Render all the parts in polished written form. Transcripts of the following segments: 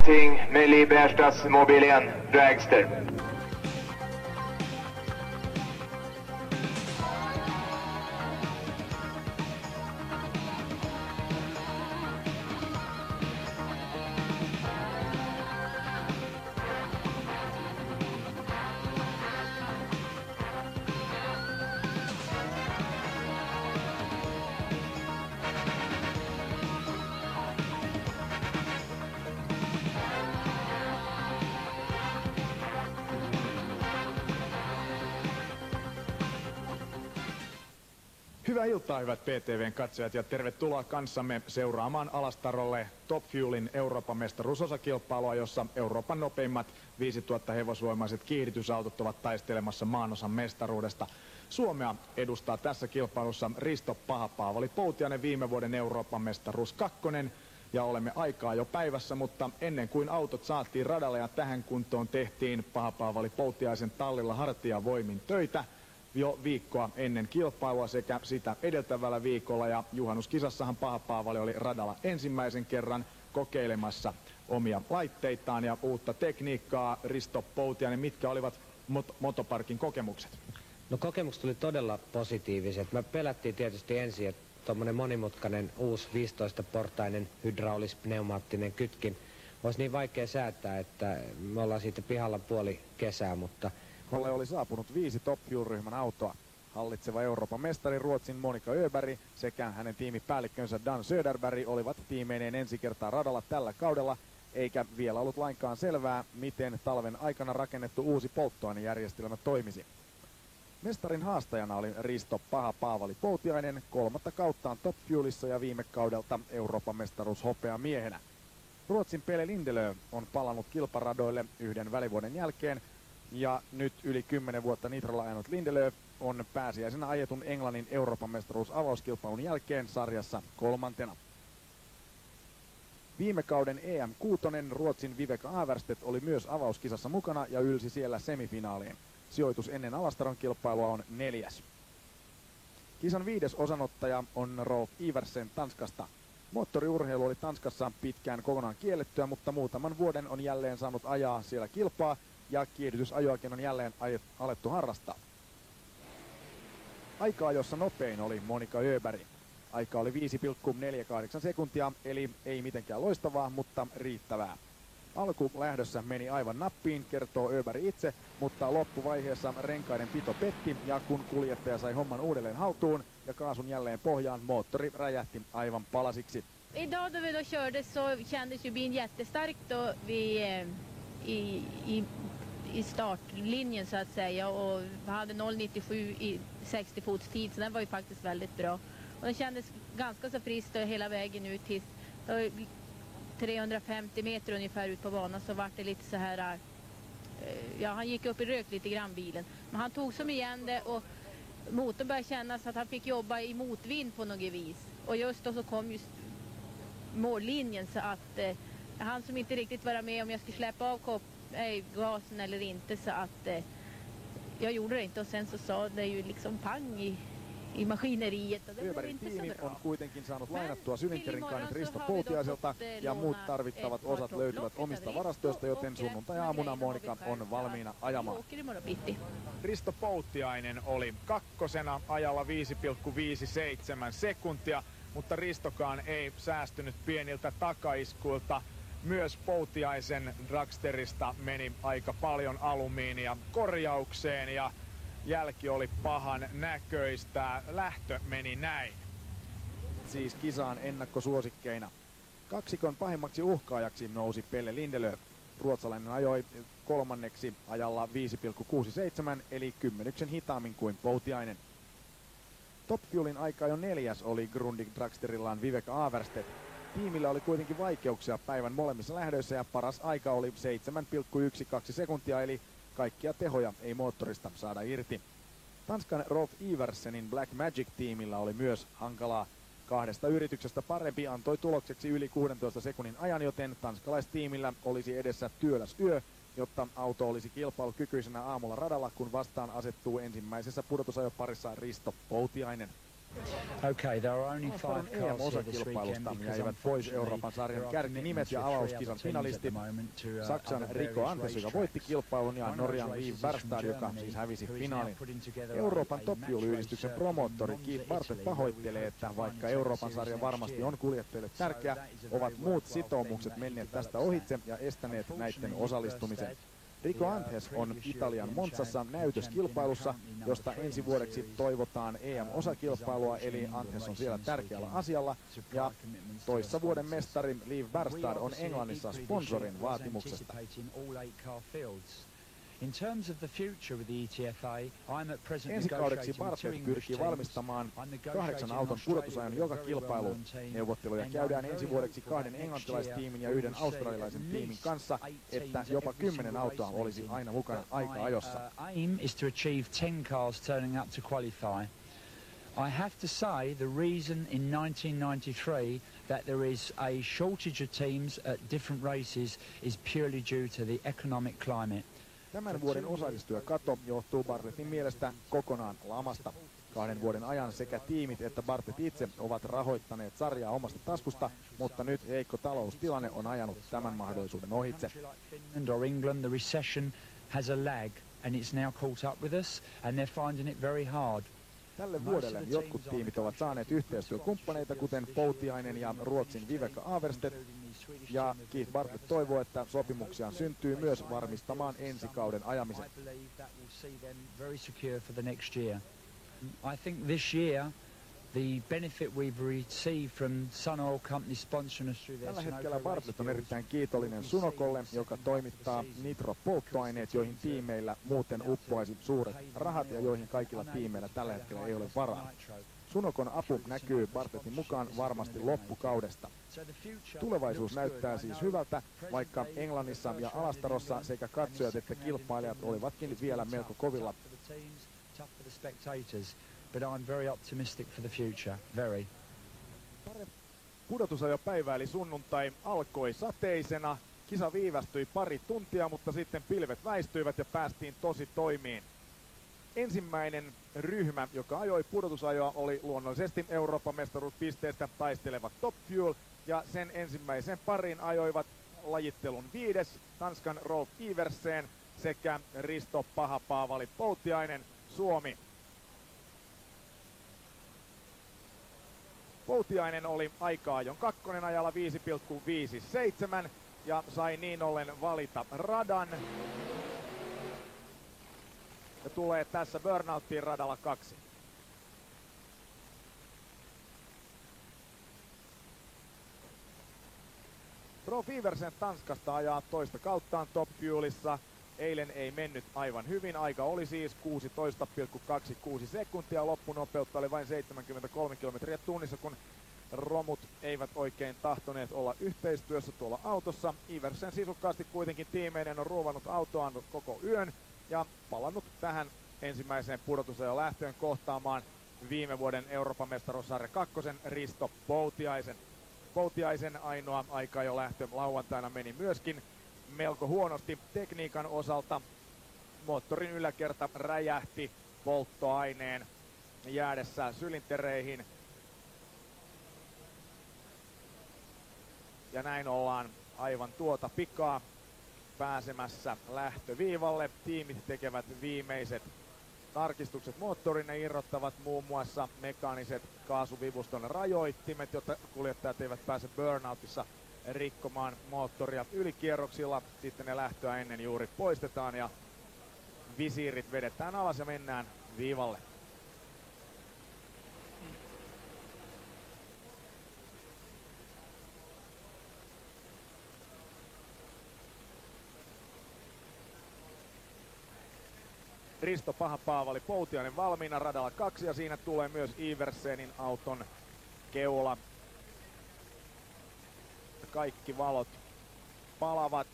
Med Libertas Mobilen Dragster. Hyvää iltaa, hyvät PTV:n katsojat, ja tervetuloa kanssamme seuraamaan Alastarolle Top Fuelin Euroopan mestaruusosakilpailua, jossa Euroopan nopeimmat 5000 hevosvoimaiset kiihdytysautot ovat taistelemassa maanosan mestaruudesta. Suomea edustaa tässä kilpailussa Risto Paha-Paavali Poutiainen, viime vuoden Euroopan mestaruus 2. Ja olemme aikaa jo päivässä, mutta ennen kuin autot saatiin radalle ja tähän kuntoon tehtiin Paha-Paavali Poutiaisen tallilla hartiavoimin töitä jo viikkoa ennen kilpailua sekä sitä edeltävällä viikolla, ja juhannuskisassahan Paha-Paavali oli radalla ensimmäisen kerran kokeilemassa omia laitteitaan ja uutta tekniikkaa. Risto Poutiainen, mitkä olivat motoparkin kokemukset? No, kokemukset oli todella positiiviset. Me pelättiin tietysti ensin, että tuommoinen monimutkainen uusi 15-portainen hydraulis-pneumaattinen kytkin olisi niin vaikea säätää, että me ollaan siitä pihalla puoli kesää, mutta Holle oli saapunut 5 Top Fuel-ryhmän autoa. Hallitseva Euroopan mestari Ruotsin Monika Öberg sekä hänen tiimipäällikkönsä Dan Söderberg olivat tiimeineen ensi kertaa radalla tällä kaudella, eikä vielä ollut lainkaan selvää, miten talven aikana rakennettu uusi polttoainejärjestelmä toimisi. Mestarin haastajana oli Risto Paha-Paavali Poutiainen, 3. kauttaan Top Fuelissa ja viime kaudelta Euroopan mestaruus hopeamiehenä. Ruotsin Pelle Lindelöf on palannut kilparadoille yhden välivuoden jälkeen, ja nyt yli 10 vuotta Nitrolla ajanut Lindelöf on pääsiäisenä ajetun Englannin Euroopan mestaruus avauskilpailun jälkeen sarjassa 3. Viime kauden EM6 Ruotsin Viveka Averstedt oli myös avauskisassa mukana ja ylsi siellä semifinaaliin. Sijoitus ennen Alastaron kilpailua on 4. Kisan 5. osanottaja on Rolf Iversen Tanskasta. Moottoriurheilu oli Tanskassa pitkään kokonaan kiellettyä, mutta muutaman vuoden on jälleen saanut ajaa siellä kilpaa, ja kiihdytysajoakin on jälleen alettu harrastaa. Aika-ajossa nopein oli Monika Öberg. Aika oli 5,48 sekuntia, eli ei mitenkään loistavaa, mutta riittävää. Alkulähdössä meni aivan nappiin, kertoo Öberg itse, mutta loppuvaiheessa renkaiden pito petti, ja kun kuljettaja sai homman uudelleen haltuun ja kaasun jälleen pohjaan, moottori räjähti aivan palasiksi. Idag då vi då körde så kändes ju bilen jättestarkt då vi i startlinjen så att säga, och hade 0,97 i 60 fots tid, så den var ju faktiskt väldigt bra. Och den kändes ganska så frisk hela vägen ut till 350 meter ungefär ut på banan, så var det lite så här, ja, han gick upp i rök lite grann bilen. Men han tog som igen det, och motorn började kännas att han fick jobba i motvind på något vis. Och just då så kom just mållinjen, så att han som inte riktigt var med om jag skulle släppa av gasen eller inte, så att jag gjorde det inte, och sen så sa det ju liksom pang i maskineriet. Öbergin tiimi on kuitenkin saanut lainattua sylinterinkaanet Risto Poutiaiselta, ja muut tarvittavat osat löytyvät omista varastoista, joten sunnuntai-aamuna Monika on valmiina ajamaan. Risto Poutiainen oli 2. ajalla 5,57 sekuntia, mutta Ristokaan ei säästynyt pieniltä takaiskuilta. Myös Poutiaisen dragsterista meni aika paljon alumiinia korjaukseen, ja jälki oli pahan näköistä. Lähtö meni näin. Siis kisaan ennakkosuosikkeina. Kaksikon pahimmaksi uhkaajaksi nousi Pelle Lindelöf. Ruotsalainen ajoi 3. ajalla 5,67, eli 10 hitaammin kuin Poutiainen. Top Fuelin aika jo 4. oli Grundig dragsterillaan Viveka Averstedt. Tiimillä oli kuitenkin vaikeuksia päivän molemmissa lähdöissä, ja paras aika oli 7,12 sekuntia, eli kaikkia tehoja ei moottorista saada irti. Tanskan Rolf Iversenin Black Magic-tiimillä oli myös hankalaa. 2 yrityksestä parempi antoi tulokseksi yli 16 sekunnin ajan, joten tanskalaistiimillä olisi edessä työläs yö, jotta auto olisi kilpailukykyisenä aamulla radalla, kun vastaan asettuu ensimmäisessä pudotusajoparissa Risto Poutiainen. Okay, there are only 5 NASCARin cars here this EM-osakilpailusta weekend jäivät pois Euroopan sarjan kärkinimet ja avauskisan finalistit. Saksan Rico Antes, joka voitti kilpailun, ja Norjan Liv Berstad, joka siis hävisi finaalin. Euroopan Top Fuel-yhdistyksen promoottori Keith Bartlett pahoittelee, että vaikka Euroopan sarja varmasti on kuljettajille tärkeä, ovat muut sitoumukset menneet tästä ohitse ja estäneet näiden osallistumisen. Rico Antes on Italian Monzassa näytöskilpailussa, josta ensi vuodeksi toivotaan EM-osakilpailua, eli Antes on siellä tärkeällä asialla. Ja toissa vuoden mestari Liv Berstad on Englannissa sponsorin vaatimuksesta. Ensi kaudeksi Bartlett pyrkii valmistamaan 8 auton pudotusajan joka kilpailuun. Neuvotteluja käydään ensi vuodeksi 2 englantilaistiimin ja 1 australialaisen tiimin kanssa, että jopa 10 autoa olisi aina mukana aika-ajossa. Aim is to achieve 10 cars turning up to qualify. I have to say the reason in 1993 that there is a shortage of teams at different races is purely due to the economic climate. Tämän vuoden osallistujakato johtuu Bartlettin mielestä kokonaan lamasta. 2 vuoden ajan sekä tiimit että Bartlett itse ovat rahoittaneet sarjaa omasta taskusta, mutta nyt heikko taloustilanne on ajanut tämän mahdollisuuden ohitse. Or England, the recession has a lag and it's now caught up with us and they're finding it very hard. Tälle vuodelle jotkut tiimit ovat saaneet yhteistyökumppaneita, kuten Poutiainen ja Ruotsin Viveka Averstedt, ja Keith Bartlett toivoo, että sopimuksia syntyy myös varmistamaan ensi kauden ajamisen. I think this year the benefit we've received from Sun Oil Company sponsoring us through their Tällä hetkellä Bartlett on erittäin kiitollinen Sunocolle, joka toimittaa nitropolttoaineet, joihin tiimeillä muuten uppoaisi suuret rahat ja joihin kaikilla tiimeillä tällä hetkellä ei ole varaa. Sunocon apu näkyy Bartlettin mukaan varmasti loppukaudesta. Tulevaisuus näyttää siis hyvältä, vaikka Englannissa ja Alastarossa sekä katsojat että kilpailijat olivatkin vielä melko kovilla. But I'm very optimistic for the future, very. Pudotusajopäivä eli sunnuntai alkoi sateisena. Kisa viivästyi pari tuntia, mutta sitten pilvet väistyivät ja päästiin tosi toimiin. Ensimmäinen ryhmä, joka ajoi pudotusajoa, oli luonnollisesti Euroopan mestaruuspisteestä taisteleva Top Fuel, ja sen ensimmäisen parin ajoivat lajittelun 5. Tanskan Rolf Iversen sekä Risto Paha-Paavali Poutiainen, Suomi. Poutiainen oli aika-ajon 2. ajalla 5,57 ja sai niin ollen valita radan. Ja tulee tässä burnouttiin radalla 2. Rolf Iversen Tanskasta ajaa toista kauttaan Top Fuelissa. Eilen ei mennyt aivan hyvin. Aika oli siis 16,26 sekuntia. Loppunopeutta oli vain 73 kilometriä tunnissa, kun romut eivät oikein tahtoneet olla yhteistyössä tuolla autossa. Iversen sisukkaasti kuitenkin tiimeinen on ruuvannut autoaan koko yön ja palannut tähän ensimmäiseen pudotusajon lähtöön kohtaamaan viime vuoden Euroopan mestaruussarja 2. Risto Poutiaisen. Poutiaisen ainoa aika jo lähtö lauantaina meni myöskin melko huonosti tekniikan osalta. Moottorin yläkerta räjähti polttoaineen jäädessä sylintereihin. Ja näin ollaan aivan tuota pikaa pääsemässä lähtöviivalle. Tiimit tekevät viimeiset tarkistukset moottoriin. Ne irrottavat muun muassa mekaaniset kaasuvivuston rajoittimet, jotta kuljettajat eivät pääse burnoutissa rikkomaan moottoria ylikierroksilla. Sitten ne lähtöä ennen juuri poistetaan ja visiirit vedetään alas ja mennään viivalle. Risto Paha-Paavali Poutiainen valmiina radalla 2 ja siinä tulee myös Iversenin auton keula. Kaikki valot palavat.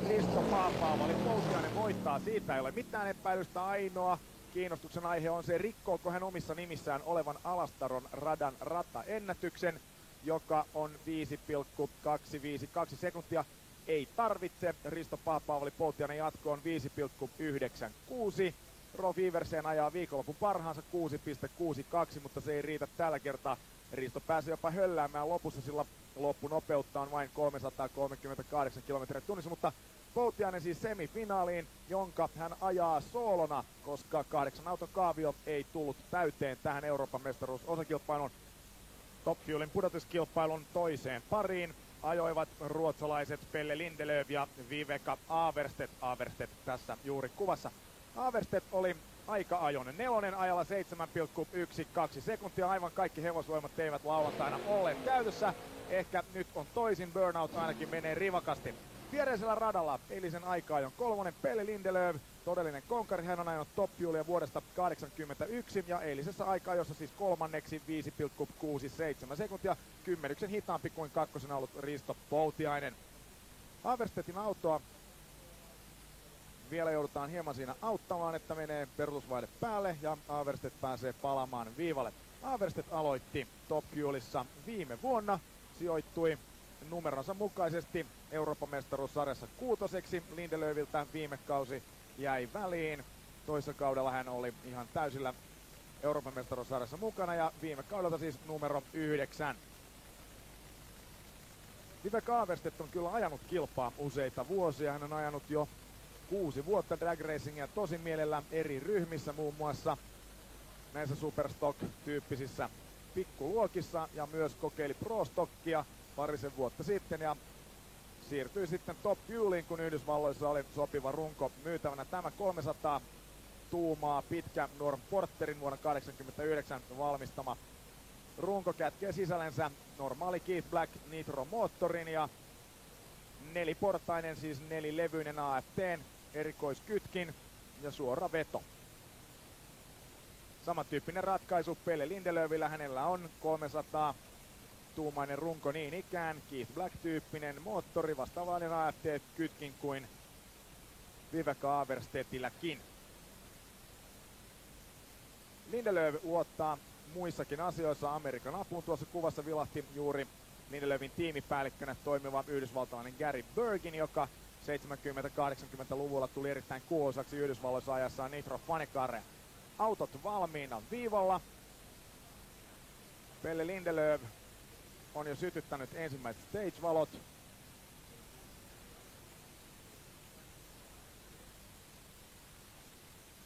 Risto Paha-Paavali Poutiainen voittaa, siitä ei ole mitään epäilystä. Ainoa kiinnostuksen aihe on se, rikkooko hän omissa nimissään olevan Alastaron radan rataennätyksen, joka on 5,252 sekuntia. Ei tarvitse. Risto Paha-Paavali Poutiainen jatkoon 5,96. Rolf Iversen ajaa viikonlopun parhaansa 6.62, mutta se ei riitä tällä kertaa. Risto pääsee jopa hölläämään lopussa, sillä loppunopeutta on vain 338 km tunnissa, mutta Poutiainen siis semifinaaliin, jonka hän ajaa soolona, koska 8 auton kaavio ei tullut täyteen tähän Euroopan mestaruusosakilpailuun. Top Fuelin pudotuskilpailun toiseen pariin ajoivat ruotsalaiset Pelle Lindelöf ja Viveka Averstedt. Averstedt tässä juuri kuvassa. Averstedt oli aika-ajon 4. ajalla 7,12 sekuntia. Aivan kaikki hevosvoimat eivät lauantaina olleet käytössä. Ehkä nyt on toisin, burnout ainakin menee rivakasti. Viereisellä radalla eilisen aika-ajon 3. Pelle Lindelöf, todellinen konkari, hän on ajanut Top Fuelia vuodesta 1981 ja eilisessä aika-ajossa siis kolmanneksi 5,67 sekuntia, 10 hitaampi kuin kakkosena ollut Risto Poutiainen. Averstedtin autoa vielä joudutaan hieman siinä auttamaan, että menee peruutusvaihde päälle ja Averstedt pääsee palaamaan viivalle. Averstedt aloitti Top Fuelissa viime vuonna, sijoittui numeronsa mukaisesti Euroopan mestaruussarjassa 6. Lindelöfiltä viime kausi jäi väliin. Toisella kaudella hän oli ihan täysillä Euroopan mestaruussarjassa mukana ja viime kaudelta siis numero 9. Viveka Averstedt on kyllä ajanut kilpaa useita vuosia. Hän on ajanut jo 6 vuotta drag racingia tosi mielellä eri ryhmissä, muun muassa näissä Superstock-tyyppisissä pikkuluokissa ja myös kokeili Pro-stockia parisen vuotta sitten ja siirtyi sitten Top Fueliin, kun Yhdysvalloissa oli sopiva runko myytävänä. Tämä 300 tuumaa pitkä Norm Porterin vuonna 1989 valmistama runko kätkee sisällensä normaali Keith Black Nitro-moottorin ja neliportainen, siis nelilevyinen AFT:n erikoiskytkin ja suora veto. Samantyyppinen ratkaisu Pelle Lindelöfillä, hänellä on 300 tuumainen runko niin ikään, Keith Black-tyyppinen moottori, vastaavainen AFT-kytkin kuin Viveka Averstedtilläkin. Lindelöf luottaa muissakin asioissa Amerikan apuun. Tuossa kuvassa vilahti juuri Lindelöfin tiimipäällikkönä toimiva yhdysvaltalainen Gary Bergin, joka 70-80-luvulla tuli erittäin kuuluisaksi Yhdysvalloissa ajassaan Nitro Funny-carreja. Autot valmiina viivalla. Pelle Lindelöf on jo sytyttänyt ensimmäiset stage-valot.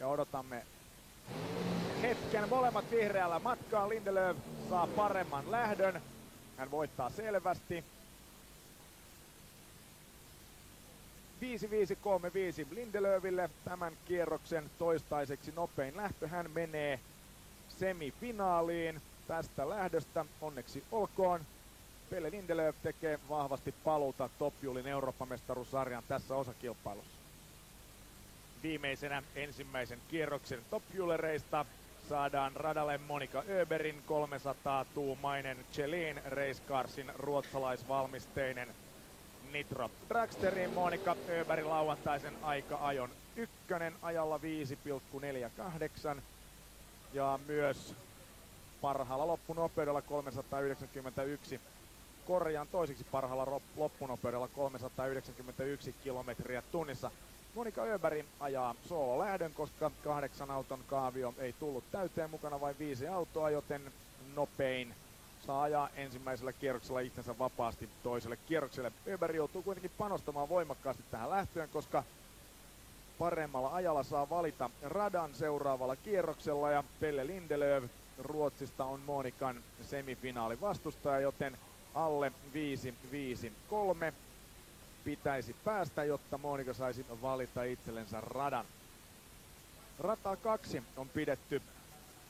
Ja odotamme hetken, molemmat vihreällä matkaan. Lindelöf saa paremman lähdön. Hän voittaa selvästi. 5.5.35 Lindelöfille tämän kierroksen toistaiseksi nopein lähtö. Hän menee semifinaaliin tästä lähdöstä. Onneksi olkoon. Pelle Lindelöf tekee vahvasti paluuta Top Fuelin Eurooppa-mestaruussarjan tässä osakilpailussa. Viimeisenä ensimmäisen kierroksen Top Fuelereista saadaan radalle Monika Öbergin 300-tuumainen Chelin Race Carsin ruotsalaisvalmisteinen Nitro Dragsterin. Monika Öberg lauantaisen aika-ajon 1 ajalla 5,48 ja myös parhaalla loppunopeudella 391. Korjaan toiseksi parhaalla loppunopeudella 391 kilometriä tunnissa. Monika Öberg ajaa soololähdön, koska 8 auton kaavio ei tullut täyteen, mukana vain 5 autoa, joten nopein saa ajaa ensimmäisellä kierroksella itsensä vapaasti toiselle kierrokselle. Öberg joutuu kuitenkin panostamaan voimakkaasti tähän lähtöön, koska paremmalla ajalla saa valita radan seuraavalla kierroksella ja Pelle Lindelöf Ruotsista on Monikan semifinaalivastustaja, joten alle 5.5.3 pitäisi päästä, jotta Monika saisi valita itsellensä radan. Rata 2 on pidetty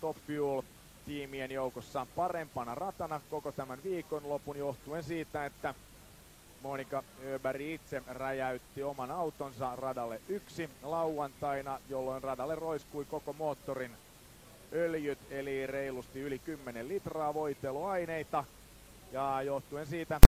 Top Fuel-tiimien joukossa parempana ratana koko tämän viikonlopun johtuen siitä, että Monika Öberg itse räjäytti oman autonsa radalle 1 lauantaina, jolloin radalle roiskui koko moottorin öljyt, eli reilusti yli 10 litraa voiteluaineita. Ja johtuen siitä